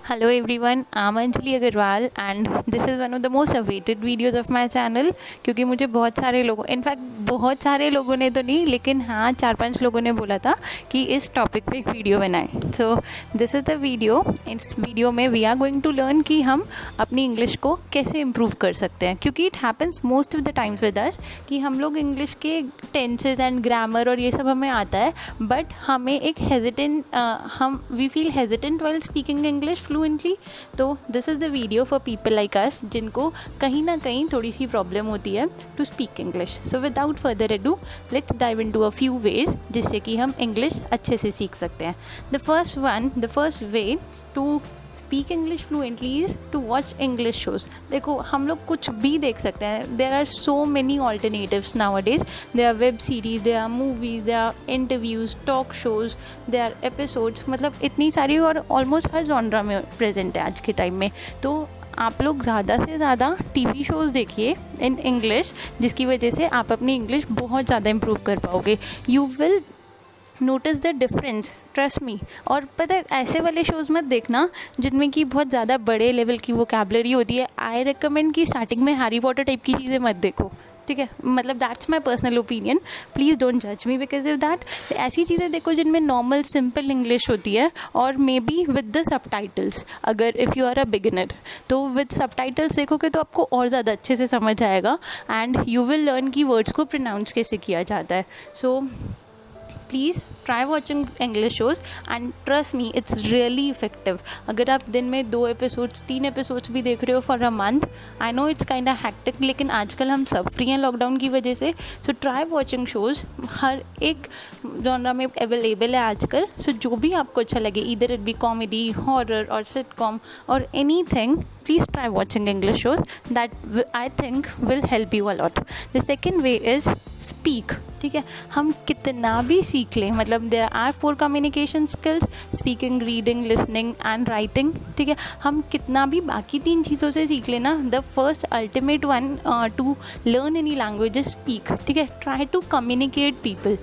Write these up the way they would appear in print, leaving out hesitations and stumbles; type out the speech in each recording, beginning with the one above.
Hello everyone, I'm Anjali Agarwal and this is one of the most awaited videos of my channel क्योंकि मुझे बहुत सारे लोगों in fact बहुत सारे लोगों ने तो नहीं लेकिन हाँ 4-5 लोगों ने बोला था कि इस टॉपिक पे एक वीडियो बनाएं। So this is the video. इस वीडियो में we are going to learn कि हम अपनी इंग्लिश को कैसे इम्प्रूव कर सकते हैं, क्योंकि it happens most of the times with us कि हम लोग इंग्लिश के टेंसेज एंड ग्रामर और ये सब हमें आता है, बट हमें एक हम we feel hesitant while speaking English fluently. तो this is the video for people like us जिनको कहीं ना कहीं थोड़ी सी प्रॉब्लम होती है to speak English. So without further ado let's dive into a few ways जिससे कि हम इंग्लिश अच्छे से सीख सकते हैं। The first way to speak English fluently is to watch English shows. देखो हम लोग कुछ भी देख सकते हैं, there are so many alternatives nowadays. There are web series, there are movies, there are interviews, talk shows, there are episodes, मतलब इतनी सारी और ऑलमोस्ट हर जॉनरा में प्रेजेंट है आज के टाइम में। तो आप लोग ज़्यादा से ज़्यादा टीवी शोज़ देखिए इन इंग्लिश, जिसकी वजह से आप अपनी इंग्लिश बहुत ज़्यादा इम्प्रूव कर पाओगे। You will notice the difference, trust me. और पता है ऐसे वाले शोज़ मत देखना जिनमें कि बहुत ज़्यादा बड़े लेवल की वोकैबुलरी होती है। आई रिकमेंड कि स्टार्टिंग में हैरी पॉटर टाइप की चीज़ें मत देखो, ठीक है। मतलब that's my personal opinion, please don't जज मी बिकॉज ऑफ दैट। ऐसी चीज़ें देखो जिनमें नॉर्मल सिंपल इंग्लिश होती है और maybe with the subtitles. अगर if you are a beginner तो विद सबटाइटल्स देखोगे तो आपको और ज़्यादा अच्छे से समझ आएगा एंड यू विल लर्न की वर्ड्स को प्रोनाउंस कैसे किया जाता है। So please try watching English shows and trust me it's really effective. अगर आप दिन में 2 एपिसोड्स 3 एपिसोड्स भी देख रहे हो for a month, I know it's kind of hectic, लेकिन आजकल हम सब फ्री हैं लॉकडाउन की वजह से। सो ट्राई वॉचिंग शोज़, हर एक जॉनरा में अवेलेबल है आजकल। सो जो भी आपको अच्छा लगे, either it be comedy, horror और सिटकॉम और any thing, please try watching English shows that I think will help you a lot. The second way is speak, ठीक है। हम कितना भी सीख लें, मतलब there are 4 communication skills: speaking, reading, listening and writing, ठीक है। हम कितना भी बाकी 3 चीज़ों से सीख लेना, the first ultimate one to learn any language is speak, ठीक है। try to communicate people,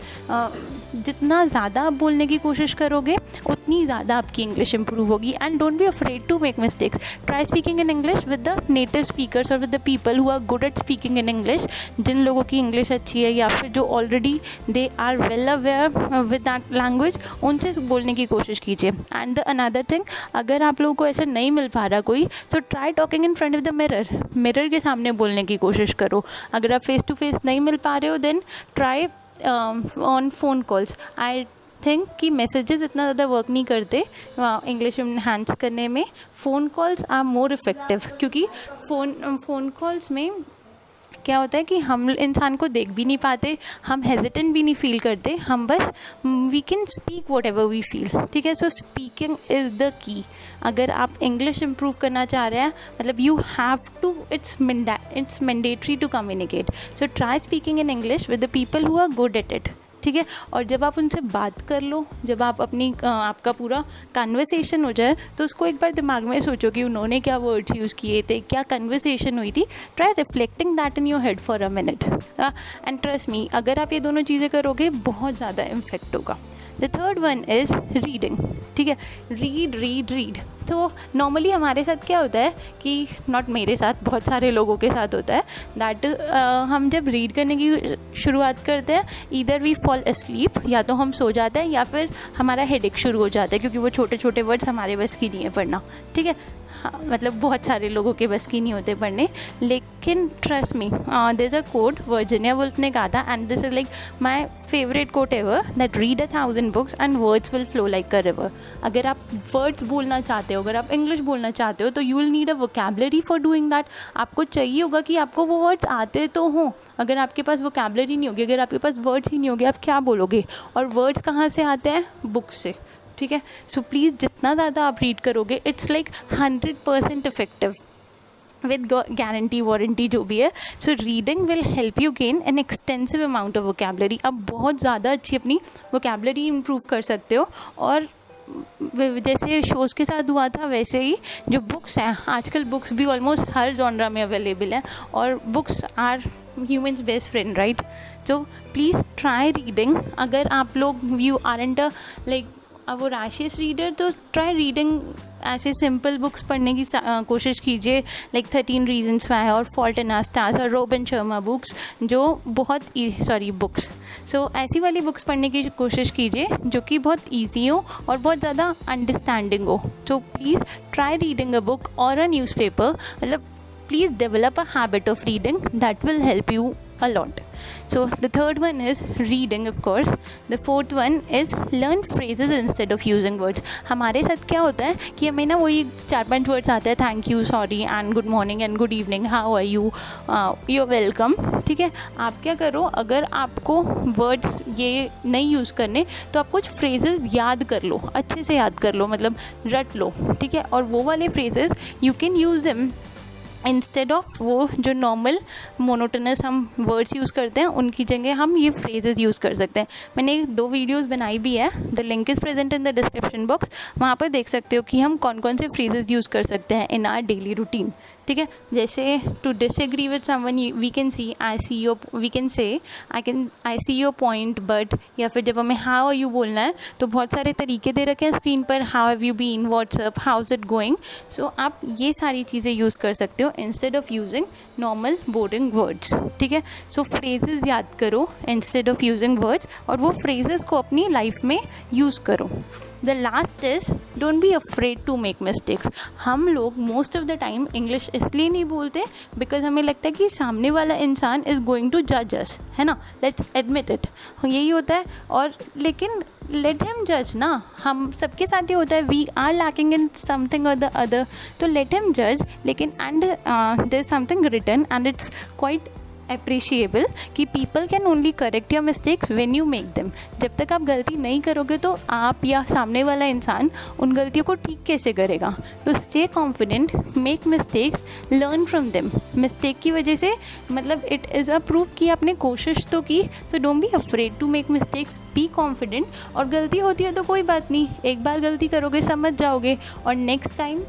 जितना ज़्यादा आप बोलने की कोशिश करोगे उतनी ज़्यादा आपकी इंग्लिश इंप्रूव होगी। And don't be afraid to make mistakes, try speaking in English with the native speakers और with the people who are good at speaking in English. जिन लोगों की इंग्लिश अच्छी है या फिर जो already they are well aware with that language, उनसे बोलने की कोशिश कीजिए। एंड द अनदर थिंग, अगर आप लोगों को ऐसा नहीं मिल पा रहा कोई, so try talking in front of the mirror के सामने बोलने की कोशिश करो। अगर आप फेस टू फेस नहीं मिल पा रहे हो then try on phone calls. I think कि मैसेजेस इतना ज़्यादा वर्क नहीं करते इंग्लिश इन्हांस करने में। Phone calls are more effective, क्योंकि फ़ोन कॉल्स में क्या होता है कि हम इंसान को देख भी नहीं पाते, हम हेजिटेंट भी नहीं फील करते, हम बस we can speak whatever we feel, ठीक है। सो स्पीकिंग इज़ द की। अगर आप इंग्लिश इम्प्रूव करना चाह रहे हैं, मतलब you have to, it's mandatory to communicate. So try speaking in English with the people who are good at it, ठीक है। और जब आप उनसे बात कर लो, जब आप आपका पूरा कन्वर्सेशन हो जाए, तो उसको एक बार दिमाग में सोचो कि उन्होंने क्या वर्ड्स यूज़ किए थे, क्या कन्वर्सेशन हुई थी। Try reflecting that in your head for a minute and trust मी, अगर आप ये दोनों चीज़ें करोगे बहुत ज़्यादा इम्फेक्ट होगा। The third one is reading, ठीक है। रीड। तो नॉर्मली हमारे साथ क्या होता है कि नॉट मेरे साथ, बहुत सारे लोगों के साथ होता है दैट हम जब रीड करने की शुरुआत करते हैं, ईदर वी फॉल अस्लीप, या तो हम सो जाते हैं या फिर हमारा हेडेक शुरू हो जाता है, क्योंकि वो छोटे छोटे वर्ड्स हमारे बस की नहीं है पढ़ना, ठीक है। हाँ, मतलब बहुत सारे लोगों के बस की नहीं होते पढ़ने। लेकिन trust me, there is a quote Virginia Woolf ने कहा था and this is like my favourite quote ever, that read 1000 books and words will flow like a river. अगर आप वर्ड्स बोलना चाहते हो, अगर आप इंग्लिश बोलना चाहते हो, तो you will need a vocabulary for doing that. आपको चाहिए होगा कि आपको वो वर्ड्स आते तो हों। अगर आपके पास वोकैबुलरी नहीं होगी, अगर आपके पास वर्ड्स ही नहीं होंगे, आप क्या बोलोगे? और वर्ड्स कहाँ से आते हैं? बुक्स से, ठीक है। सो प्लीज़ जितना ज़्यादा आप रीड करोगे, it's like 100% effective with guarantee warranty जो भी है। So reading will help you gain an extensive amount of vocabulary. आप बहुत ज़्यादा अच्छी अपनी वोकैबुलरी इम्प्रूव कर सकते हो। और जैसे शोज़ के साथ हुआ था वैसे ही जो बुक्स हैं, आजकल बुक्स भी ऑलमोस्ट हर जॉनरा में अवेलेबल हैं और books are humans best friend, right. तो प्लीज़ ट्राई रीडिंग। अगर आप लोग you aren't like voracious reader तो ट्राई रीडिंग ऐसे सिंपल बुक्स पढ़ने की कोशिश कीजिए, लाइक 13 रीजन्स वाई और फॉल्ट इन आवर स्टार्स और रोबिन शर्मा बुक्स, जो बहुत बुक्स सो ऐसी वाली बुक्स पढ़ने की कोशिश कीजिए जो कि बहुत ईजी हो और बहुत ज़्यादा अंडरस्टैंडिंग हो. सो please try reading a book और अ न्यूज़पेपर. मतलब please develop a habit of reading that will help you a lot. So the third one is reading, of course. The fourth one is learn phrases instead of using words. हमारे साथ क्या होता है कि हमें ना वही 4-5 वर्ड्स आते हैं, thank you, sorry and good morning and good evening, how are you, you are welcome. ठीक है, आप क्या करो, अगर आपको वर्ड्स ये नहीं यूज़ करने तो आप कुछ फ्रेजेस याद कर लो, अच्छे से याद कर लो, मतलब रट लो. ठीक है, और वो वाले phrases you can use them instead of वो जो नॉर्मल मोनोटोनस हम वर्ड्स यूज़ करते हैं, उनकी जगह हम ये फ्रेजेस यूज़ कर सकते हैं. मैंने 2 वीडियोस बनाई भी है, the link is present in the description box. वहाँ पर देख सकते हो कि हम कौन कौन से फ्रेजेस यूज़ कर सकते हैं इन आवर डेली रूटीन. ठीक है, जैसे to disagree with someone we can see I see your, we can say I see your point but, या फिर जब हमें हाउ आर यू बोलना है तो बहुत सारे तरीके दे रखे हैं स्क्रीन पर, how have you been, what's up, how is it going. So आप ये सारी चीज़ें यूज़ कर सकते हो instead of using normal boring words. ठीक है, सो फ्रेजेस याद करो इंस्टेड ऑफ यूजिंग वर्ड्स, और वो फ्रेजेस को अपनी लाइफ में यूज़ करो. The last is don't be afraid to make mistakes. हम लोग most of the time English इसलिए नहीं बोलते बिकॉज हमें लगता है कि सामने वाला इंसान इज़ गोइंग टू जज अस, है ना, लेट्स एडमिट इट, यही होता है. और लेकिन लेट हिम जज ना, हम सबके साथ ही होता है, we are lacking in something और द अदर, तो लेट हिम जज. लेकिन and there is something written and it's quite appreciable कि people can only correct your mistakes when you make them. जब तक आप गलती नहीं करोगे तो आप या सामने वाला इंसान उन गलतियों को ठीक कैसे करेगा. तो stay confident, make mistakes, learn from them. Mistake की वजह से मतलब इट इज़ अ प्रूफ कि आपने कोशिश तो की. So don't be afraid to make mistakes, be confident. और गलती होती है तो कोई बात नहीं, एक बार गलती करोगे समझ जाओगे और नेक्स्ट टाइम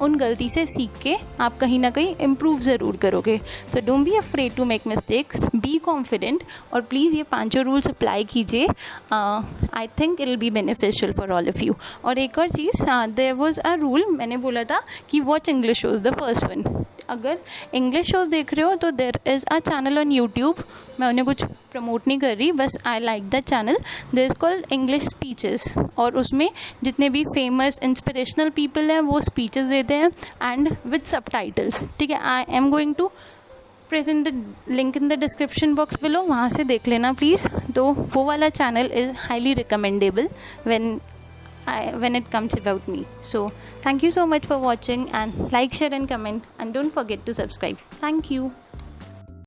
उन गलती से सीख के आप कहीं ना कहीं इम्प्रूव ज़रूर करोगे. So don't be afraid to make mistakes, be confident, और प्लीज़ ये 5 रूल्स अप्लाई कीजिए. I think it will be beneficial for all of you. और एक और चीज़, देयर वाज अ रूल, मैंने बोला था कि watch English shows, the first one. अगर इंग्लिश शोज़ देख रहे हो तो there is a channel on YouTube, मैं उन्हें कुछ प्रमोट नहीं कर रही, बस I like the channel. There is called English speeches, और उसमें जितने भी फेमस इंस्पिरेशनल पीपल हैं वो स्पीचेस देते हैं एंड विद सबटाइटल्स. ठीक है, I am going to present the link in the description box below, वहाँ से देख लेना प्लीज़. तो वो वाला channel is highly recommendable when it comes about me. So thank you so much for watching, and like, share and comment, and don't forget to subscribe. Thank you.